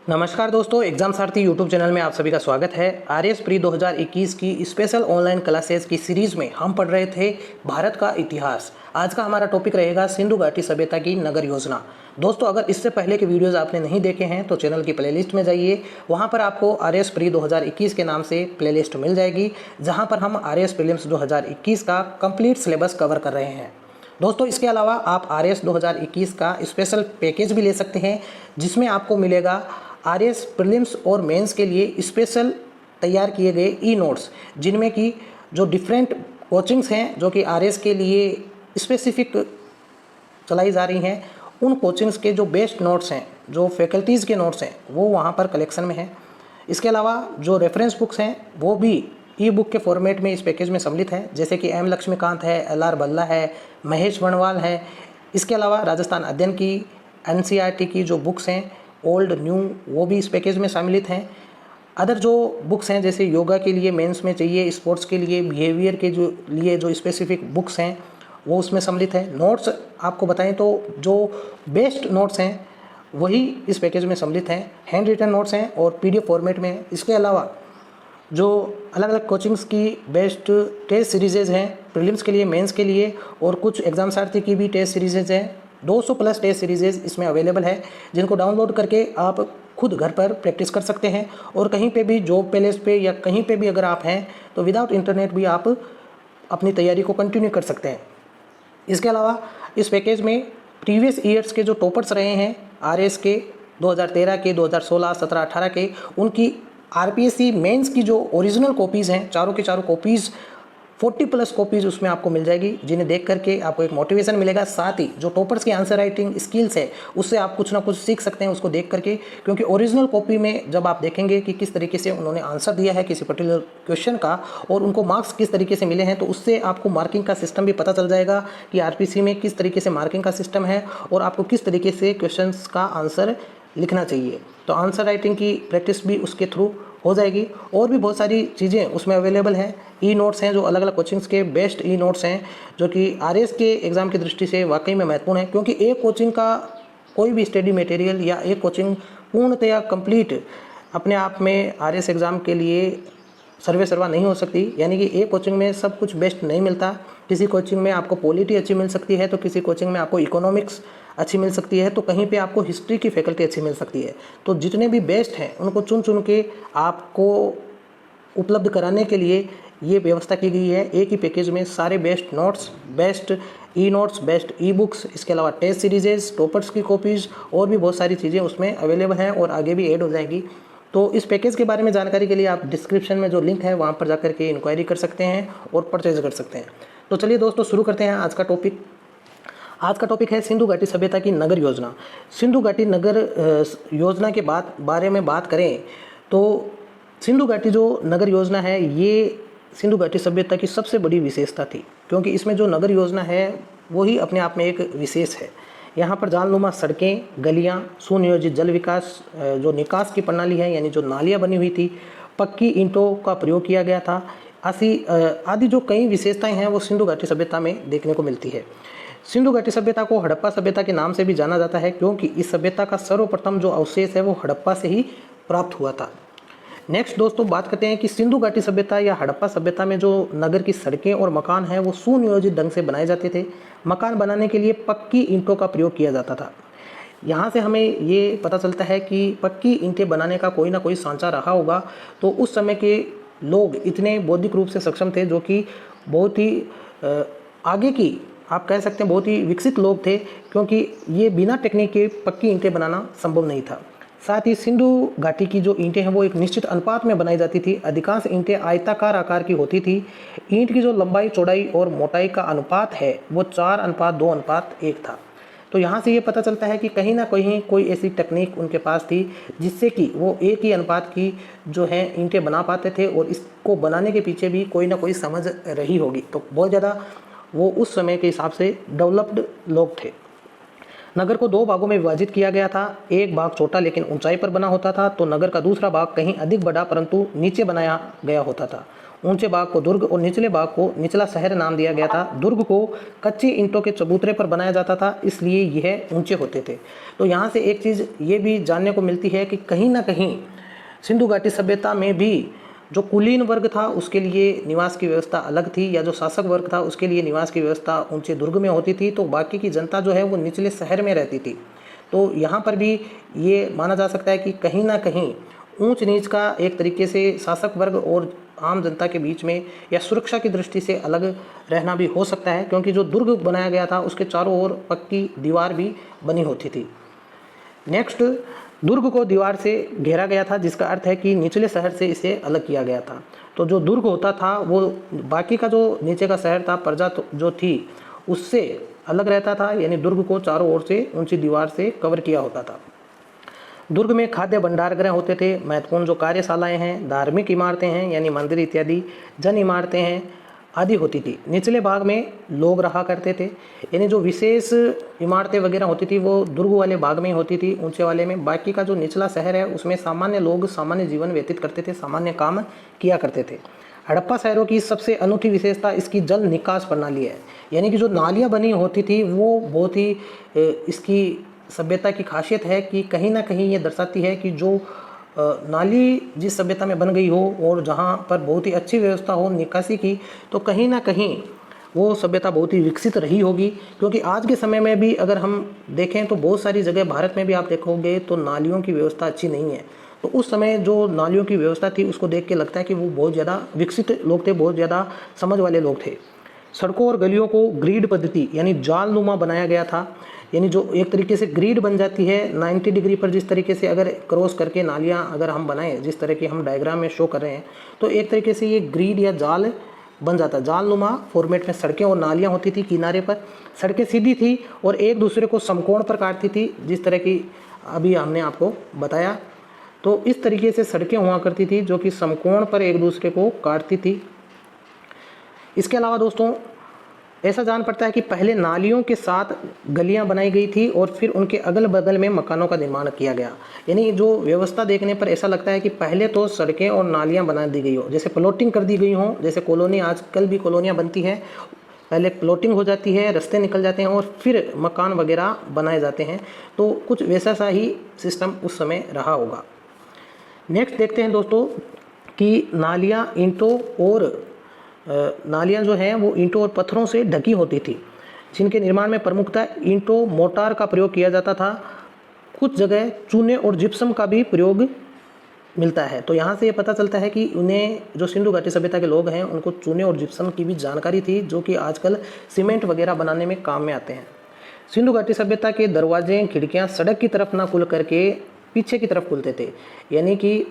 नमस्कार दोस्तों, एग्जाम सारथी YouTube channel में आप सभी का स्वागत है। आरएस प्री 2021 की स्पेशल ऑनलाइन क्लासेस की सीरीज में हम पढ़ रहे थे भारत का इतिहास। आज का हमारा टॉपिक रहेगा सिंधु घाटी सभ्यता की नगर योजना। दोस्तों, अगर इससे पहले के वीडियोस आपने नहीं देखे हैं तो चैनल की प्लेलिस्ट में जाइए, वहां पर आपको आरएस प्री 2021 के नाम से प्लेलिस्ट मिल जाएगी, जहां पर हम आरएस प्रीलिम्स 2021 का कंप्लीट सिलेबस कवर कर रहे हैं। दोस्तों, इसके अलावा आप आरएस 2021 का स्पेशल पैकेज भी ले सकते हैं, जिसमें आपको मिलेगा आरएस प्रीलिम्स और मेंस के लिए स्पेशल तैयार किए गए ई नोट्स, जिनमें कि जो डिफरेंट कोचिंग्स हैं जो कि आरएस के लिए स्पेसिफिक चलाई जा रही हैं, उन कोचिंग्स के जो बेस्ट नोट्स हैं, जो फैकल्टीज़ के नोट्स हैं, वो वहाँ पर कलेक्शन में हैं। इसके अलावा जो रेफरेंस बुक्स हैं वो भी ई बुक के फॉर्मेट में इस पैकेज में सम्मिलित है, जैसे कि एम लक्ष्मीकांत है, एल.आर. बल्ला है, महेश वनवाल है। इसके अलावा राजस्थान अध्ययन की एनसीईआरटी की जो बुक्स हैं ओल्ड न्यू, वो भी इस पैकेज में सम्मिलित हैं। अदर जो बुक्स हैं जैसे योगा के लिए मेंस में चाहिए, स्पोर्ट्स के लिए, बिहेवियर के जो स्पेसिफिक बुक्स हैं वो उसमें सम्मिलित है। नोट्स आपको बताएं तो जो बेस्ट नोट्स हैं वही इस पैकेज में सम्मिलित हैं, हैंड रिटन नोट्स हैं और पीडीएफ फॉर्मेट में हैं। इसके अलावा जो अलग अलग कोचिंग्स की बेस्ट टेस्ट सीरीजेज हैं प्रीलिम्स के लिए, मेंस के लिए, और कुछ एग्जाम सारथी की भी टेस्ट सीरीजेज हैं। 200 प्लस टेस्ट सीरीजेज इसमें अवेलेबल है, जिनको डाउनलोड करके आप खुद घर पर प्रैक्टिस कर सकते हैं। और कहीं पे भी जॉब पैलेस पे या कहीं पे भी अगर आप हैं तो विदाउट इंटरनेट भी आप अपनी तैयारी को कंटिन्यू कर सकते हैं। इसके अलावा इस पैकेज में प्रीवियस ईयर्स के जो टॉपर्स रहे हैं आरएस के 2013 के, 2016, 17, 18 के, उनकी आरपीएससी मेंस की जो ओरिजिनल कॉपीज़ हैं, चारों की चारों कॉपीज़ 40 प्लस कॉपीज़ उसमें आपको मिल जाएगी, जिन्हें देख करके आपको एक मोटिवेशन मिलेगा। साथ ही जो टॉपर्स की आंसर राइटिंग स्किल्स है उससे आप कुछ ना कुछ सीख सकते हैं उसको देख करके, क्योंकि ओरिजिनल कॉपी में जब आप देखेंगे कि किस तरीके से उन्होंने आंसर दिया है किसी पर्टिकुलर क्वेश्चन का और उनको मार्क्स किस तरीके से मिले हैं, तो उससे आपको मार्किंग का सिस्टम भी पता चल जाएगा कि आरपीसी में किस तरीके से मार्किंग का सिस्टम है और आपको किस तरीके से क्वेश्चन का आंसर लिखना चाहिए। तो आंसर राइटिंग की प्रैक्टिस भी उसके थ्रू हो जाएगी। और भी बहुत सारी चीज़ें उसमें अवेलेबल हैं। ई नोट्स हैं जो अलग अलग कोचिंग्स के बेस्ट ई नोट्स हैं, जो कि आरएस के एग्ज़ाम की दृष्टि से वाकई में महत्वपूर्ण है, क्योंकि एक कोचिंग का कोई भी स्टडी मटेरियल या एक कोचिंग पूर्णतया कंप्लीट अपने आप में आरएस एग्ज़ाम के लिए सर्वे सर्वा नहीं हो सकती। यानी कि एक कोचिंग में सब कुछ बेस्ट नहीं मिलता। किसी कोचिंग में आपको पॉलिटी अच्छी मिल सकती है तो किसी कोचिंग में आपको इकोनॉमिक्स अच्छी मिल सकती है, तो कहीं पे आपको हिस्ट्री की फैकल्टी अच्छी मिल सकती है। तो जितने भी बेस्ट हैं उनको चुन चुन के आपको उपलब्ध कराने के लिए ये व्यवस्था की गई है। एक ही पैकेज में सारे best notes, best e notes, best e books, इसके अलावा टेस्ट सीरीजेज, टॉपर्स की कॉपीज़ और भी बहुत सारी चीज़ें उसमें अवेलेबल हैं और आगे भी ऐड हो जाएगी। तो इस पैकेज के बारे में जानकारी के लिए आप डिस्क्रिप्शन में जो लिंक है वहाँ पर जाकर के इंक्वायरी कर सकते हैं और परचेज कर सकते हैं। तो चलिए दोस्तों, शुरू करते हैं आज का टॉपिक। आज का टॉपिक है सिंधु घाटी सभ्यता की नगर योजना। सिंधु घाटी नगर योजना के बारे में बात करें तो सिंधु घाटी जो नगर योजना है ये सिंधु घाटी सभ्यता की सबसे बड़ी विशेषता थी, क्योंकि इसमें जो नगर योजना है वही अपने आप में एक विशेष है। यहाँ पर जाननुमा सड़कें, गलियाँ, सुनियोजित जल विकास, जो निकास की प्रणाली है यानी जो नालियाँ बनी हुई थी, पक्की ईंटों का प्रयोग किया गया था, आदि जो कई विशेषताएं हैं वो सिंधु घाटी सभ्यता में देखने को मिलती है। सिंधु घाटी सभ्यता को हड़प्पा सभ्यता के नाम से भी जाना जाता है, क्योंकि इस सभ्यता का सर्वप्रथम जो अवशेष है वो हड़प्पा से ही प्राप्त हुआ था। नेक्स्ट दोस्तों, बात करते हैं कि सिंधु घाटी सभ्यता या हड़प्पा सभ्यता में जो नगर की सड़कें और मकान हैं वो सुनियोजित ढंग से बनाए जाते थे। मकान बनाने के लिए पक्की ईंटों का प्रयोग किया जाता था। यहाँ से हमें ये पता चलता है कि पक्की ईंटें बनाने का कोई ना कोई सांचा रहा होगा। तो उस समय के लोग इतने बौद्धिक रूप से सक्षम थे, जो कि बहुत ही आगे की आप कह सकते हैं बहुत ही विकसित लोग थे, क्योंकि ये बिना टेक्निक के पक्की ईंटें बनाना संभव नहीं था। साथ ही सिंधु घाटी की जो ईंटें हैं वो एक निश्चित अनुपात में बनाई जाती थी। अधिकांश ईंटें आयताकार आकार की होती थी। ईंट की जो लंबाई, चौड़ाई और मोटाई का अनुपात है वो 4:2:1 था। तो यहाँ से ये पता चलता है कि कहीं ना कहीं कोई ऐसी टेक्निक उनके पास थी जिससे कि वो एक ही अनुपात की जो है ईंटें बना पाते थे, और इसको बनाने के पीछे भी कोई ना कोई समझ रही होगी। तो बहुत ज़्यादा वो उस समय के हिसाब से डेवलप्ड लोग थे। नगर को 2 भागों में विभाजित किया गया था। एक भाग छोटा लेकिन ऊंचाई पर बना होता था, तो नगर का दूसरा भाग कहीं अधिक बड़ा परंतु नीचे बनाया गया होता था। ऊंचे भाग को दुर्ग और निचले भाग को निचला शहर नाम दिया गया था। दुर्ग को कच्ची ईंटों के चबूतरे पर बनाया जाता था, इसलिए यह ऊंचे होते थे। तो यहाँ से एक चीज़ ये भी जानने को मिलती है कि कहीं ना कहीं सिंधु घाटी सभ्यता में भी जो कुलीन वर्ग था उसके लिए निवास की व्यवस्था अलग थी, या जो शासक वर्ग था उसके लिए निवास की व्यवस्था ऊंचे दुर्ग में होती थी, तो बाकी की जनता जो है वो निचले शहर में रहती थी। तो यहाँ पर भी ये माना जा सकता है कि कहीं ना कहीं ऊंच नीच का एक तरीके से शासक वर्ग और आम जनता के बीच में या सुरक्षा की दृष्टि से अलग रहना भी हो सकता है, क्योंकि जो दुर्ग बनाया गया था उसके चारों ओर पक्की दीवार भी बनी होती थी। नेक्स्ट, दुर्ग को दीवार से घेरा गया था, जिसका अर्थ है कि निचले शहर से इसे अलग किया गया था। तो जो दुर्ग होता था वो बाकी का जो नीचे का शहर था, प्रजा जो थी, उससे अलग रहता था, यानी दुर्ग को चारों ओर से ऊंची दीवार से कवर किया होता था। दुर्ग में खाद्य भंडारगृह होते थे, महत्वपूर्ण जो कार्यशालाएं हैं, धार्मिक इमारतें हैं यानी मंदिर इत्यादि, जन इमारतें हैं आदि होती थी। निचले भाग में लोग रहा करते थे, यानी जो विशेष इमारतें वगैरह होती थी वो दुर्ग वाले भाग में होती थी, ऊंचे वाले में। बाकी का जो निचला शहर है उसमें सामान्य लोग सामान्य जीवन व्यतीत करते थे, सामान्य काम किया करते थे। हड़प्पा शहरों की सबसे अनूठी विशेषता इसकी जल निकास प्रणाली है, यानी कि जो नालियाँ बनी होती थी वो बहुत ही इसकी सभ्यता की खासियत है कि कहीं ना कहीं ये दर्शाती है कि जो नाली जिस सभ्यता में बन गई हो और जहाँ पर बहुत ही अच्छी व्यवस्था हो निकासी की, तो कहीं ना कहीं वो सभ्यता बहुत ही विकसित रही होगी। क्योंकि आज के समय में भी अगर हम देखें तो बहुत सारी जगह भारत में भी आप देखोगे तो नालियों की व्यवस्था अच्छी नहीं है। तो उस समय जो नालियों की व्यवस्था थी उसको देख के लगता है कि वो बहुत ज़्यादा विकसित लोग थे, बहुत ज़्यादा समझ वाले लोग थे। सड़कों और गलियों को ग्रिड पद्धति यानी जालनुमा बनाया गया था, यानी जो एक तरीके से ग्रिड बन जाती है 90 डिग्री पर, जिस तरीके से अगर क्रॉस करके नालियाँ अगर हम बनाएं जिस तरह की हम डायग्राम में शो कर रहे हैं, तो एक तरीके से ये ग्रिड या जाल बन जाता है। जालनुमा फॉर्मेट में सड़कें और नालियाँ होती थी किनारे पर। सड़कें सीधी थी और एक दूसरे को समकोण पर काटती थी, जिस तरह की अभी हमने आपको बताया। तो इस तरीके से सड़कें हुआ करती थी जो कि समकोण पर एक दूसरे को काटती थी। इसके अलावा दोस्तों ऐसा जान पड़ता है कि पहले नालियों के साथ गलियां बनाई गई थी और फिर उनके अगल बगल में मकानों का निर्माण किया गया। यानी जो व्यवस्था देखने पर ऐसा लगता है कि पहले तो सड़कें और नालियां बना दी गई हो, जैसे प्लॉटिंग कर दी गई हो, जैसे कॉलोनी आजकल भी कॉलोनियाँ बनती हैं, पहले प्लॉटिंग हो जाती है, रास्ते निकल जाते हैं और फिर मकान वगैरह बनाए जाते हैं। तो कुछ वैसा सा ही सिस्टम उस समय रहा होगा। नेक्स्ट देखते हैं दोस्तों कि नालियाँ ईंटों और नालियाँ जो हैं वो ईंटों और पत्थरों से ढकी होती थी, जिनके निर्माण में प्रमुखतः ईंटों मोर्टार का प्रयोग किया जाता था। कुछ जगह चूने और जिप्सम का भी प्रयोग मिलता है। तो यहाँ से ये पता चलता है कि उन्हें जो सिंधु घाटी सभ्यता के लोग हैं उनको चूने और जिप्सम की भी जानकारी थी, जो कि आजकल सीमेंट वगैरह बनाने में काम में आते हैं। सिंधु घाटी सभ्यता के दरवाजे खिड़कियाँ सड़क की तरफ ना खुल करके पीछे की तरफ खुलते थे, यानी कि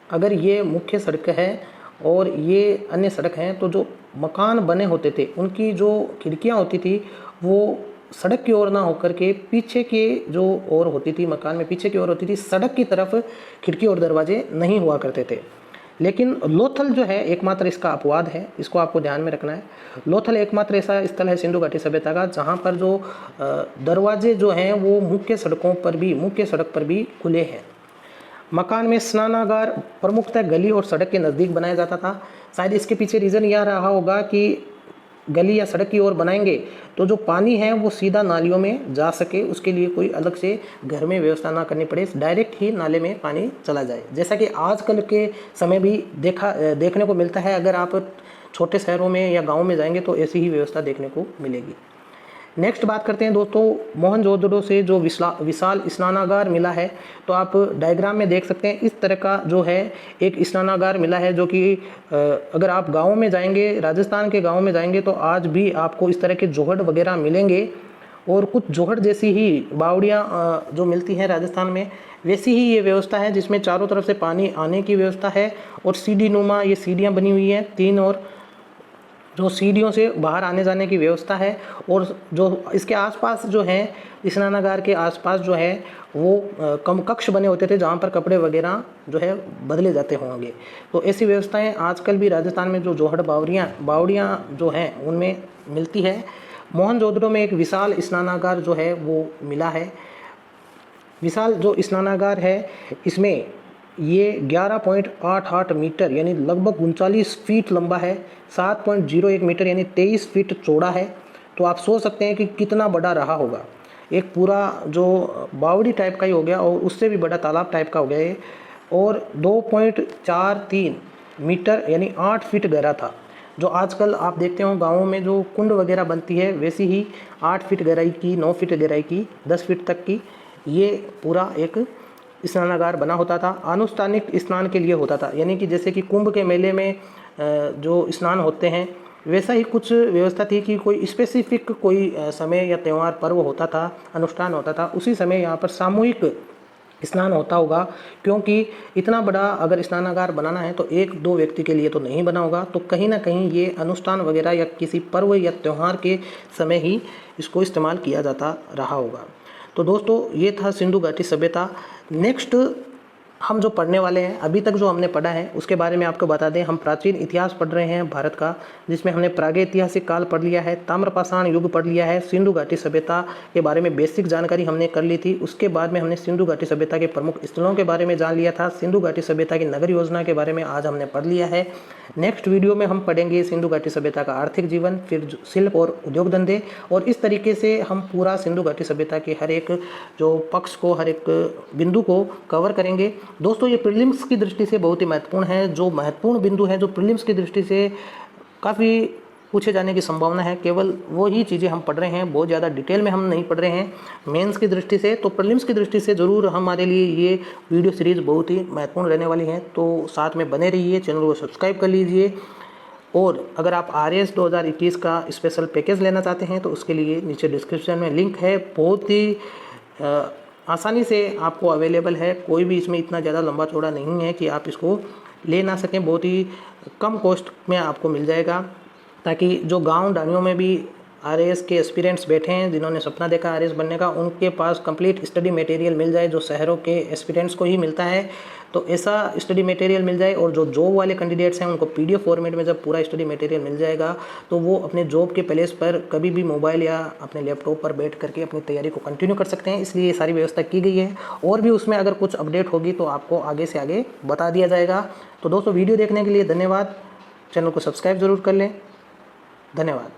अगर ये मुख्य सड़क है और ये अन्य सड़क हैं तो जो मकान बने होते थे उनकी जो खिड़कियां होती थी वो सड़क की ओर ना होकर के पीछे के जो ओर होती थी, मकान में पीछे की ओर होती थी, सड़क की तरफ खिड़की और दरवाजे नहीं हुआ करते थे। लेकिन लोथल जो है एकमात्र इसका अपवाद है, इसको आपको ध्यान में रखना है। लोथल एकमात्र ऐसा स्थल है सिंधु घाटी सभ्यता का जहाँ पर जो दरवाजे जो हैं वो मुख्य सड़क पर भी खुले हैं। मकान में स्नानागार प्रमुखतः गली और सड़क के नज़दीक बनाया जाता था। शायद इसके पीछे रीज़न यह रहा होगा कि गली या सड़क की ओर बनाएंगे तो जो पानी है वो सीधा नालियों में जा सके, उसके लिए कोई अलग से घर में व्यवस्था ना करनी पड़े, डायरेक्ट ही नाले में पानी चला जाए। जैसा कि आजकल के समय भी देखने को मिलता है, अगर आप छोटे शहरों में या गाँव में जाएंगे तो ऐसी ही व्यवस्था देखने को मिलेगी। नेक्स्ट बात करते हैं दोस्तों मोहनजोदड़ो से जो विशाल स्नानागार मिला है। तो आप डायग्राम में देख सकते हैं इस तरह का जो है एक स्नानागार मिला है, जो कि अगर आप गाँव में जाएंगे, राजस्थान के गाँव में जाएंगे तो आज भी आपको इस तरह के जोहड़ वगैरह मिलेंगे और कुछ जोहड़ जैसी ही बावड़ियाँ जो मिलती हैं राजस्थान में, वैसी ही ये व्यवस्था है जिसमें चारों तरफ से पानी आने की व्यवस्था है और सीढ़ी नुमा ये सीढ़ियाँ बनी हुई हैं 3, और जो सीढ़ियों से बाहर आने जाने की व्यवस्था है। और जो इसके आसपास जो हैं स्नानागार के आसपास जो है वो कम कक्ष बने होते थे जहाँ पर कपड़े वगैरह जो है बदले जाते होंगे। तो ऐसी व्यवस्थाएं आजकल भी राजस्थान में जो जोहड़ बावड़ियाँ जो हैं उनमें मिलती है। मोहनजोदड़ो में एक विशाल स्नानागार जो है वो मिला है। विशाल जो स्नानागार है इसमें ये 11.88 मीटर यानी लगभग 39 फीट लंबा है, 7.01 मीटर यानी 23 फीट चौड़ा है। तो आप सोच सकते हैं कि कितना बड़ा रहा होगा। एक पूरा जो बावड़ी टाइप का ही हो गया और उससे भी बड़ा तालाब टाइप का हो गया ये, और 2.43 मीटर यानी 8 फीट गहरा था। जो आजकल आप देखते हो गाँवों में जो कुंड वगैरह बनती है, वैसी ही 8 फीट गहराई की, 9 फीट गहराई की, 10 फीट तक की ये पूरा एक स्नानागार बना होता था। अनुष्ठानिक स्नान के लिए होता था, यानी कि जैसे कि कुंभ के मेले में जो स्नान होते हैं वैसा ही कुछ व्यवस्था थी कि कोई स्पेसिफिक कोई समय या त्यौहार पर्व होता था, अनुष्ठान होता था, उसी समय यहाँ पर सामूहिक स्नान होता होगा। क्योंकि इतना बड़ा अगर स्नानागार बनाना है तो एक दो व्यक्ति के लिए तो नहीं बना होगा, तो कहीं ना कहीं ये अनुष्ठान वगैरह या किसी पर्व या त्यौहार के समय ही इसको इस्तेमाल किया जाता रहा होगा। तो दोस्तों ये था सिंधु घाटी सभ्यता। नेक्स्ट हम जो पढ़ने वाले हैं, अभी तक जो हमने पढ़ा है उसके बारे में आपको बता दें। हम प्राचीन इतिहास पढ़ रहे हैं भारत का, जिसमें हमने प्रागैतिहासिक काल पढ़ लिया है, ताम्रपाषाण युग पढ़ लिया है, सिंधु घाटी सभ्यता के बारे में बेसिक जानकारी हमने कर ली थी। उसके बाद में हमने सिंधु घाटी सभ्यता के प्रमुख स्थलों के बारे में जान लिया था। सिंधु घाटी सभ्यता की नगर योजना के बारे में आज हमने पढ़ लिया है। नेक्स्ट वीडियो में हम पढ़ेंगे सिंधु घाटी सभ्यता का आर्थिक जीवन, फिर शिल्प और उद्योग धंधे, और इस तरीके से हम पूरा सिंधु घाटी सभ्यता के हर एक जो पक्ष को, हर एक बिंदु को कवर करेंगे। दोस्तों ये प्रीलिम्स की दृष्टि से बहुत ही महत्वपूर्ण है। जो महत्वपूर्ण बिंदु है, जो प्रीलिम्स की दृष्टि से काफ़ी पूछे जाने की संभावना है, केवल वो ही चीज़ें हम पढ़ रहे हैं, बहुत ज़्यादा डिटेल में हम नहीं पढ़ रहे हैं मेंस की दृष्टि से। तो प्रीलिम्स की दृष्टि से ज़रूर हमारे लिए ये वीडियो सीरीज़ बहुत ही महत्वपूर्ण रहने वाली है। तो साथ में बने रहिए, चैनल को सब्सक्राइब कर लीजिए, और अगर आप RAS 2021 का स्पेशल पैकेज लेना चाहते हैं तो उसके लिए नीचे डिस्क्रिप्शन में लिंक है। बहुत ही आसानी से आपको अवेलेबल है, कोई भी इसमें इतना ज़्यादा लंबा चौड़ा नहीं है कि आप इसको ले ना सकें। बहुत ही कम कॉस्ट में आपको मिल जाएगा, ताकि जो गांव डानियों में भी RAS के एस्पिरेंट्स बैठे हैं, जिन्होंने सपना देखा RAS बनने का, उनके पास कंप्लीट स्टडी मटेरियल मिल जाए, जो शहरों के एस्पिरेंट्स को ही मिलता है। तो ऐसा स्टडी मटेरियल मिल जाए, और जो जॉब वाले कैंडिडेट्स हैं उनको PDF फॉर्मेट में जब पूरा स्टडी मटेरियल मिल जाएगा तो वो अपने जॉब के प्लेस पर कभी भी मोबाइल या अपने लैपटॉप पर बैठ करके अपनी तैयारी को कंटिन्यू कर सकते हैं। इसलिए ये सारी व्यवस्था की गई है, और भी उसमें अगर कुछ अपडेट होगी तो आपको आगे से आगे बता दिया जाएगा। तो दोस्तों वीडियो देखने के लिए धन्यवाद। चैनल को सब्सक्राइब ज़रूर कर लें। धन्यवाद।